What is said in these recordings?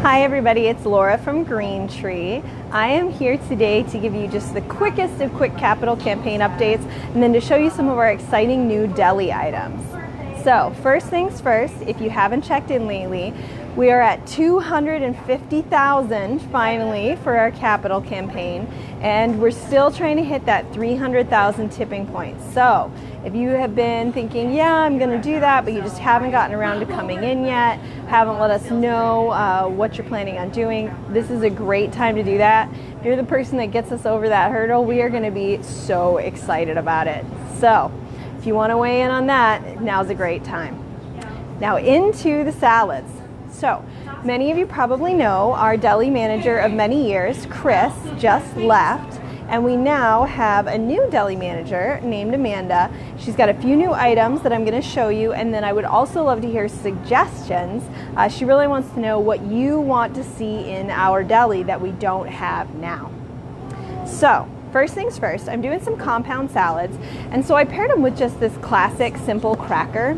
Hi everybody, it's Laura from Green Tree. I am here today to give you just the quickest of quick capital campaign updates and then to show you some of our exciting new deli items. So first things first, if you haven't checked in lately, we are at 250,000 finally for our capital campaign, and we're still trying to hit that 300,000 tipping point. So if you have been thinking, yeah, I'm going to do that, but you just haven't gotten around to coming in yet, haven't let us know what you're planning on doing, this is a great time to do that. If you're the person that gets us over that hurdle, we are going to be so excited about it. So if you want to weigh in on that, now's a great time. Now into the salads. So many of you probably know our deli manager of many years, Chris, just left, and we now have a new deli manager named Amanda. She's got a few new items that I'm going to show you, and then I would also love to hear suggestions. She really wants to know what you want to see in our deli that we don't have now. So first things first, I'm doing some compound salads, and so I paired them with just this classic simple cracker.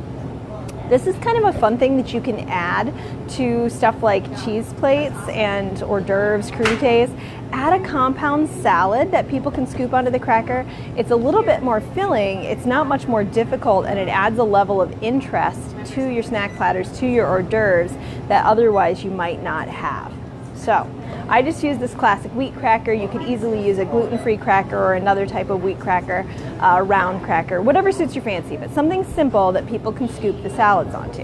This is kind of a fun thing that you can add to stuff like cheese plates and hors d'oeuvres, crudités. Add a compound salad that people can scoop onto the cracker. It's a little bit more filling, it's not much more difficult, and it adds a level of interest to your snack platters, to your hors d'oeuvres that otherwise you might not have. So I just use this classic wheat cracker. You could easily use a gluten-free cracker or another type of wheat cracker, round cracker, whatever suits your fancy, but something simple that people can scoop the salads onto.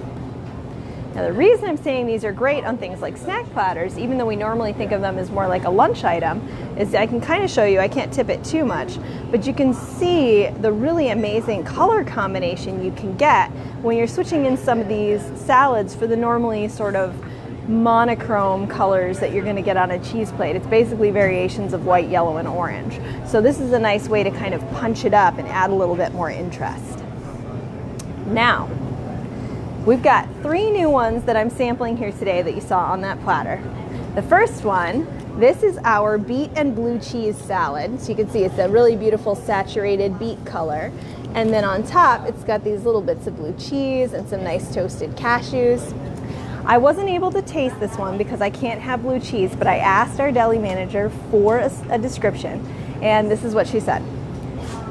Now the reason I'm saying these are great on things like snack platters, even though we normally think of them as more like a lunch item, is I can kind of show you, I can't tip it too much, but you can see the really amazing color combination you can get when you're switching in some of these salads for the normally sort of monochrome colors that you're going to get on a cheese plate. It's basically variations of white, yellow, and orange. So this is a nice way to kind of punch it up and add a little bit more interest. Now, we've got 3 new ones that I'm sampling here today that you saw on that platter. The first one, this is our beet and blue cheese salad. So you can see it's a really beautiful saturated beet color. And then on top, it's got these little bits of blue cheese and some nice toasted cashews. I wasn't able to taste this one because I can't have blue cheese, but I asked our deli manager for a description, and this is what she said.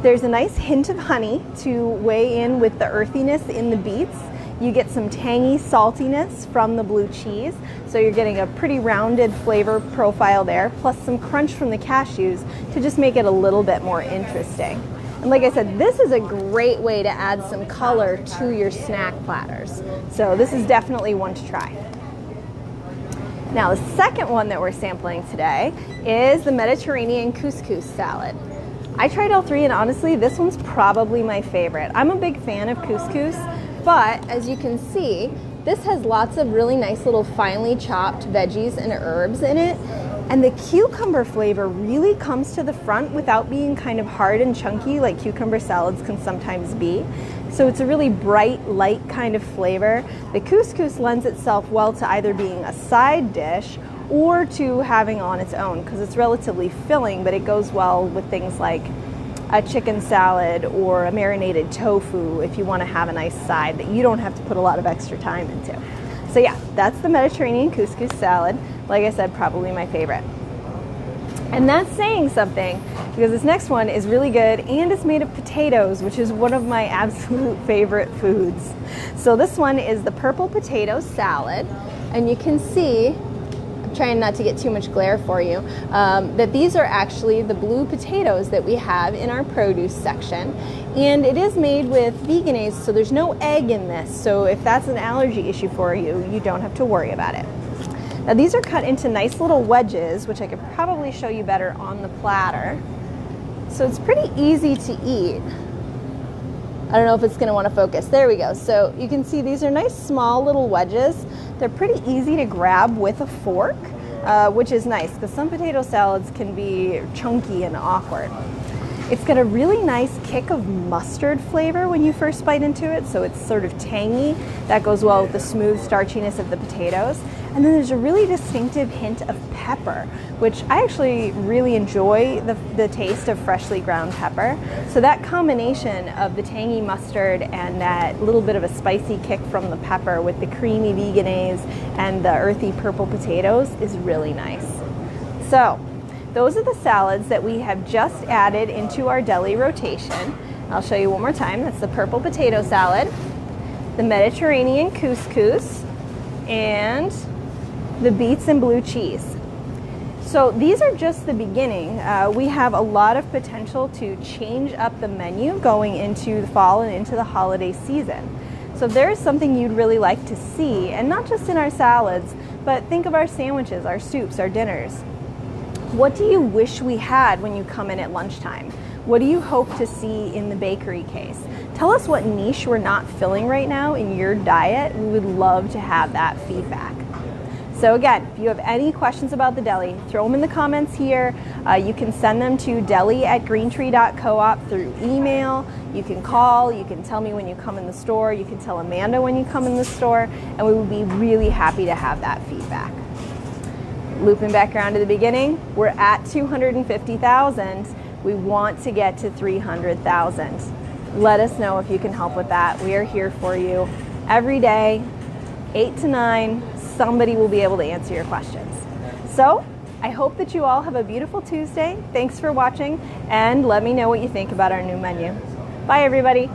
There's a nice hint of honey to weigh in with the earthiness in the beets. You get some tangy saltiness from the blue cheese, so you're getting a pretty rounded flavor profile there, plus some crunch from the cashews to just make it a little bit more interesting. And like I said, this is a great way to add some color to your snack platters. So this is definitely one to try. Now the second one that we're sampling today is the Mediterranean couscous salad. I tried all 3, and honestly, this one's probably my favorite. I'm a big fan of couscous, but as you can see, this has lots of really nice little finely chopped veggies and herbs in it. And the cucumber flavor really comes to the front without being kind of hard and chunky like cucumber salads can sometimes be. So it's a really bright, light kind of flavor. The couscous lends itself well to either being a side dish or to having on its own because it's relatively filling, but it goes well with things like a chicken salad or a marinated tofu if you want to have a nice side that you don't have to put a lot of extra time into. So yeah, that's the Mediterranean couscous salad. Like I said, probably my favorite. And that's saying something because this next one is really good and it's made of potatoes, which is one of my absolute favorite foods. So this one is the purple potato salad, and you can see, I'm trying not to get too much glare for you, that these are actually the blue potatoes that we have in our produce section. And it is made with veganase, so there's no egg in this. So if that's an allergy issue for you, you don't have to worry about it. Now these are cut into nice little wedges, which I could probably show you better on the platter. So it's pretty easy to eat. I don't know if it's going to want to focus. There we go. So you can see these are nice small little wedges. They're pretty easy to grab with a fork, which is nice because some potato salads can be chunky and awkward. It's got a really nice kick of mustard flavor when you first bite into it, so it's sort of tangy. That goes well with the smooth starchiness of the potatoes. And then there's a really distinctive hint of pepper, which I actually really enjoy the taste of freshly ground pepper. So that combination of the tangy mustard and that little bit of a spicy kick from the pepper with the creamy veganaise and the earthy purple potatoes is really nice. So those are the salads that we have just added into our deli rotation. I'll show you one more time. That's the purple potato salad, the Mediterranean couscous, and the beets and blue cheese. So these are just the beginning. We have a lot of potential to change up the menu going into the fall and into the holiday season. So if there's something you'd really like to see, and not just in our salads, but think of our sandwiches, our soups, our dinners. What do you wish we had when you come in at lunchtime? What do you hope to see in the bakery case? Tell us what niche we're not filling right now in your diet. We would love to have that feedback. So again, if you have any questions about the deli, throw them in the comments here. You can send them to deli@greentree.coop through email. You can call, you can tell me when you come in the store, you can tell Amanda when you come in the store, and we would be really happy to have that feedback. Looping back around to the beginning, we're at 250,000. We want to get to 300,000. Let us know if you can help with that. We are here for you every day, 8 to 9. Somebody will be able to answer your questions. So I hope that you all have a beautiful Tuesday. Thanks for watching, and let me know what you think about our new menu. Bye, everybody.